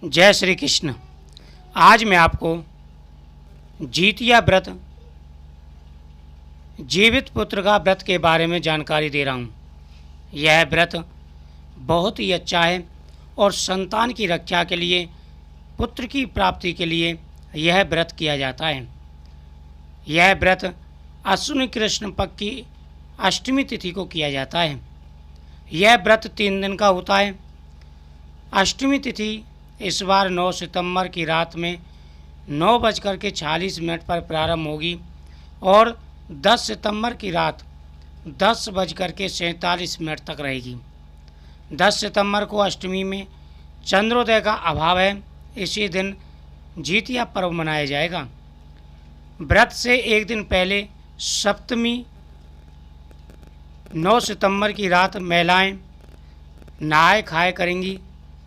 जय श्री कृष्ण। आज मैं आपको जीतिया व्रत, जीवित पुत्र का व्रत के बारे में जानकारी दे रहा हूँ। यह व्रत बहुत ही अच्छा है और संतान की रक्षा के लिए, पुत्र की प्राप्ति के लिए यह व्रत किया जाता है। यह व्रत अश्विनी कृष्ण पक्ष की अष्टमी तिथि को किया जाता है। यह व्रत 3 दिन का होता है। अष्टमी तिथि इस बार 9 सितंबर की रात में 9:46 पर प्रारंभ होगी और 10 सितंबर की रात 10:47 तक रहेगी। 10 सितंबर को अष्टमी में चंद्रोदय का अभाव है। इसी दिन जीतिया पर्व मनाया जाएगा। व्रत से एक दिन पहले सप्तमी 9 सितंबर की रात महिलाएं नहाए खाए करेंगी,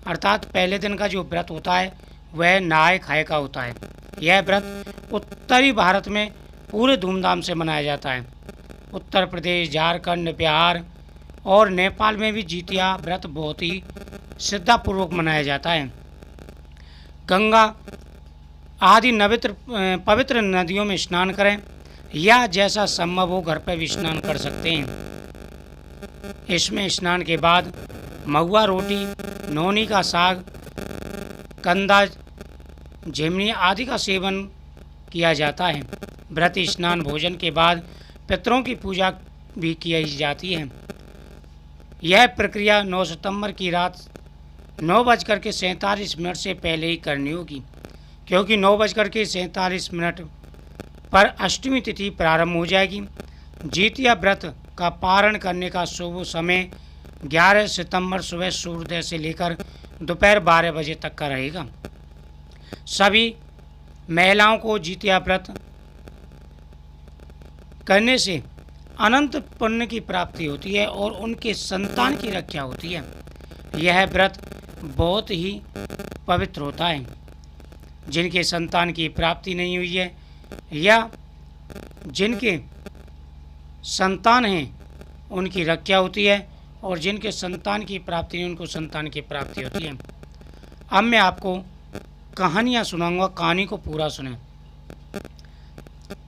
अर्थात पहले दिन का जो व्रत होता है वह नहाए खाए का होता है। यह व्रत उत्तरी भारत में पूरे धूमधाम से मनाया जाता है। उत्तर प्रदेश, झारखंड, बिहार और नेपाल में भी जीतिया व्रत बहुत ही श्रद्धापूर्वक मनाया जाता है। गंगा आदि पवित्र नदियों में स्नान करें या जैसा संभव हो घर पर भी स्नान कर सकते हैं। इसमें स्नान के बाद महुआ रोटी, नौनी का साग, कंदा, झिमनी आदि का सेवन किया जाता है। व्रत स्नान भोजन के बाद पितरों की पूजा भी की जाती है। यह प्रक्रिया 9 सितंबर की रात 9:47 से पहले ही करनी होगी, क्योंकि 9:47 पर अष्टमी तिथि प्रारंभ हो जाएगी। जीतिया व्रत का पारण करने का शुभ समय 11 सितंबर सुबह सूर्योदय से लेकर दोपहर 12 बजे तक का रहेगा। सभी महिलाओं को जीतिया व्रत करने से अनंत पुण्य की प्राप्ति होती है और उनके संतान की रक्षा होती है। यह व्रत बहुत ही पवित्र होता है। जिनके संतान की प्राप्ति नहीं हुई है या जिनके संतान हैं उनकी रक्षा होती है, और जिनके संतान की प्राप्ति नहीं उनको संतान की प्राप्ति होती है। अब मैं आपको कहानियाँ सुनाऊंगा, कहानी को पूरा सुने।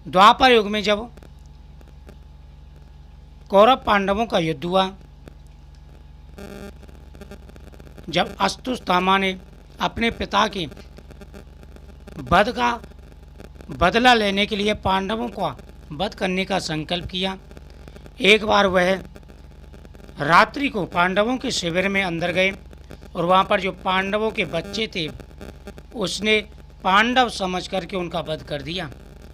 द्वापर युग में जब कौरव पांडवों का युद्ध हुआ, जब अस्तुस्थामा ने अपने पिता के वध का बदला लेने के लिए पांडवों का वध करने का संकल्प किया। एक बार वह रात्रि को पांडवों के शिविर में अंदर गए और वहाँ पर जो पांडवों के बच्चे थे उसने पांडव समझ करके उनका वध कर दिया।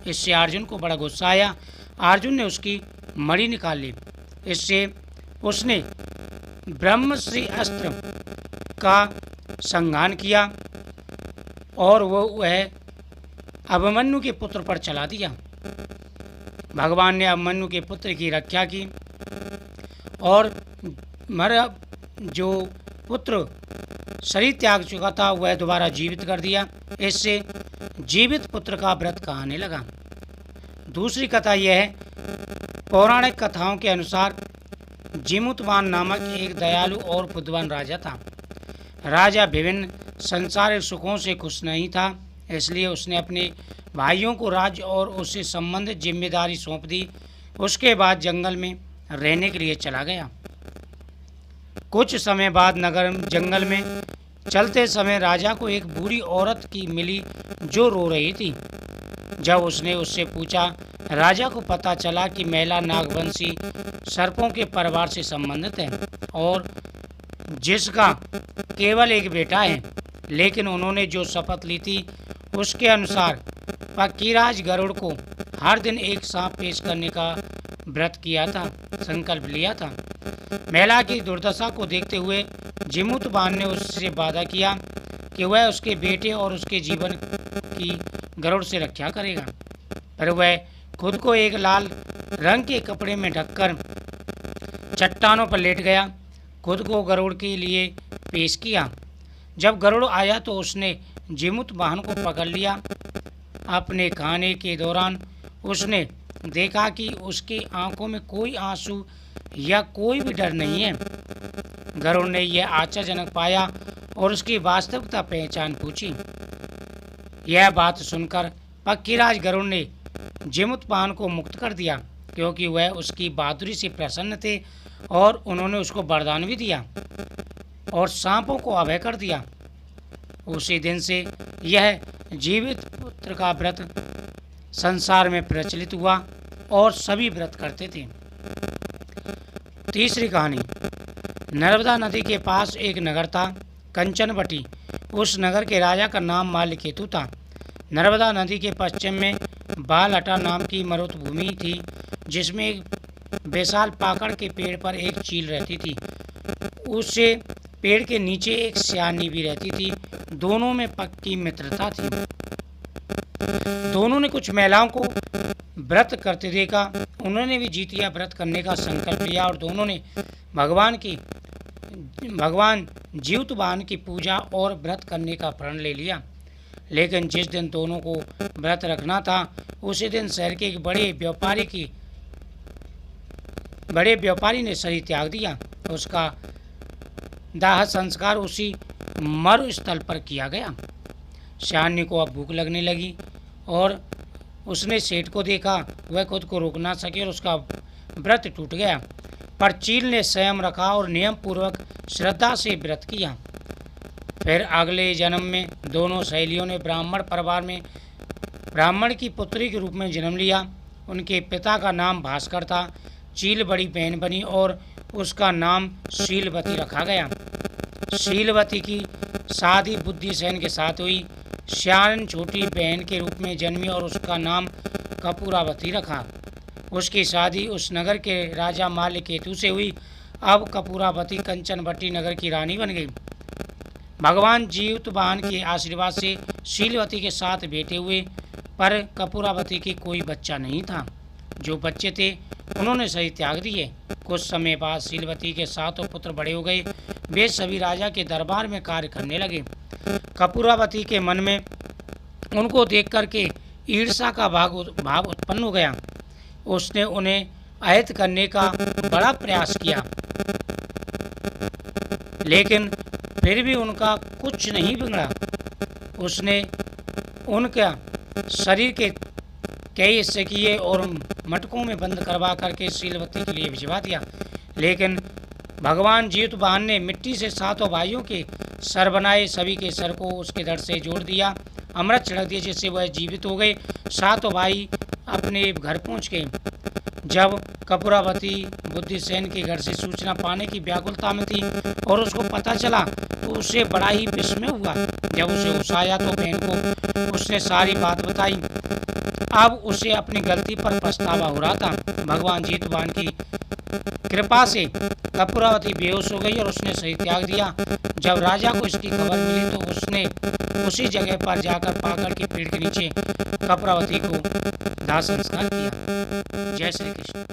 इससे अर्जुन को बड़ा गुस्सा आया। अर्जुन ने उसकी मणि निकाल ली। इससे उसने ब्रह्मश्री अस्त्र का संहार किया और वह अभिमन्यु के पुत्र पर चला दिया। भगवान ने अभिमन्यु के पुत्र की रक्षा की और मेरा जो पुत्र शरीर त्याग चुका था वह दोबारा जीवित कर दिया। इससे जीवित पुत्र का व्रत कहने लगा। दूसरी कथा यह है, पौराणिक कथाओं के अनुसार जिमुतवान नामक एक दयालु और बुद्धिमान राजा था। राजा विभिन्न सांसारिक सुखों से खुश नहीं था, इसलिए उसने अपने भाइयों को राज्य और उससे संबंधित जिम्मेदारी सौंप दी। उसके बाद जंगल में रहने के लिए चला गया। कुछ समय बाद जंगल में चलते समय राजा को एक बूढ़ी औरत की मिली जो रो रही थी। जब उसने उससे पूछा, राजा को पता चला कि महिला नागवंशी सर्पों के परिवार से संबंधित है और जिसका केवल एक बेटा है, लेकिन उन्होंने जो शपथ ली थी उसके अनुसार पक्षीराज गरुड़ को हर दिन एक सांप पेश करने का व्रत किया था, संकल्प लिया था। महिला की दुर्दशा को देखते हुए जिमुतवान ने उससे वादा किया कि वह उसके बेटे और उसके जीवन की गरुड़ से रक्षा करेगा। पर वह खुद को एक लाल रंग के कपड़े में ढककर चट्टानों पर लेट गया, खुद को गरुड़ के लिए पेश किया। जब गरुड़ आया तो उसने जिमुतवान को पकड़ लिया। अपने खाने के दौरान उसने देखा कि उसकी आंखों में कोई आंसू या कोई भी डर नहीं है। गरुड़ ने यह आश्चर्यजनक पाया और उसकी वास्तविकता पहचान पूछी। यह बात सुनकर पक्कीराज गरुड़ ने जिमुतपान को मुक्त कर दिया, क्योंकि वह उसकी बहादुरी से प्रसन्न थे और उन्होंने उसको वरदान भी दिया और सांपों को अभय कर दिया। उसी दिन से यह जीवित पुत्र का व्रत संसार में प्रचलित हुआ और सभी व्रत करते थे। तीसरी कहानी। नर्मदा नदी के पास एक नगर था, कंचनवटी। उस नगर के राजा का नाम माल्यकेतु था। नर्मदा नदी के पश्चिम में बालहटा नाम की मरुभूमि थी, जिसमें एक विशाल पाकड़ के पेड़ पर एक चील रहती थी। उससे पेड़ के नीचे एक सियानी भी रहती थी। दोनों में पक्की मित्रता थी। दोनों ने कुछ महिलाओं को व्रत करते देखा। उन्होंने भी जितिया व्रत करने का संकल्प लिया और दोनों ने भगवान जीवतवान की पूजा और व्रत करने का प्रण ले लिया। लेकिन जिस दिन दोनों को व्रत रखना था, उसी दिन शहर के एक बड़े व्यापारी ने शरीर त्याग दिया। उसका दाह संस्कार उसी मरुस्थल पर किया गया। श्यानी को अब भूख लगने लगी और उसने सेठ को देखा। वह खुद को रोक ना सके और उसका व्रत टूट गया, पर चील ने संयम रखा और नियम पूर्वक श्रद्धा से व्रत किया। फिर अगले जन्म में दोनों सहेलियों ने ब्राह्मण परिवार में ब्राह्मण की पुत्री के रूप में जन्म लिया। उनके पिता का नाम भास्कर था। चील बड़ी बहन बनी और उसका नाम शीलवती रखा गया। शीलवती की शादी बुद्धिसेन के साथ हुई। श्यान छोटी बहन के रूप में जन्मी और उसका नाम कपूरावती रखा। उसकी शादी उस नगर के राजा माल्यकेतु से हुई। अब कपूरावती कंचनवटी नगर की रानी बन गई। भगवान जीवतवान के आशीर्वाद से शीलवती के साथ बेटे हुए, पर कपूरावती की कोई बच्चा नहीं था। जो बच्चे थे उन्होंने शरीर त्याग दिए। कुछ समय बाद शीलवती के सातों पुत्र बड़े हो गए। वे सभी राजा के दरबार में कार्य करने लगे। कपूरावती के मन में उनको देख करके ईर्ष्या का भाव उत्पन्न हो गया। उसने उन्हें अहित करने का बड़ा प्रयास किया, लेकिन फिर भी उनका कुछ नहीं बिगड़ा। उसने उनका शरीर के कई हिस्से किए और मटकों में बंद करवा करके शीलवती के लिए भिजवा दिया। लेकिन भगवान जीवतवान ने मिट्टी से सातों भाइयों के सर बनाए, सभी के सर को उसके धड़ से जोड़ दिया, अमृत छिड़क दिया, जिससे वह जीवित हो गए। सातों भाई अपने घर पहुंच गए। जब कपूरावती बुद्धिसेन के घर से सूचना पाने की व्याकुलता में थी और उसको पता चला, तो उसे बड़ा ही विस्मय हुआ। जब उसे होश आया तो बहन को उसने सारी बात बताई। अब उसे अपनी गलती पर पछतावा हो रहा था। भगवान जीवतवान की कृपा से कपूरावती बेहोश हो गई और उसने शरीर त्याग दिया। जब राजा को इसकी खबर मिली तो उसने उसी जगह पर जाकर पाकड़ के पेड़ के नीचे कपूरावती को दाह संस्कार किया। जय श्री कृष्ण।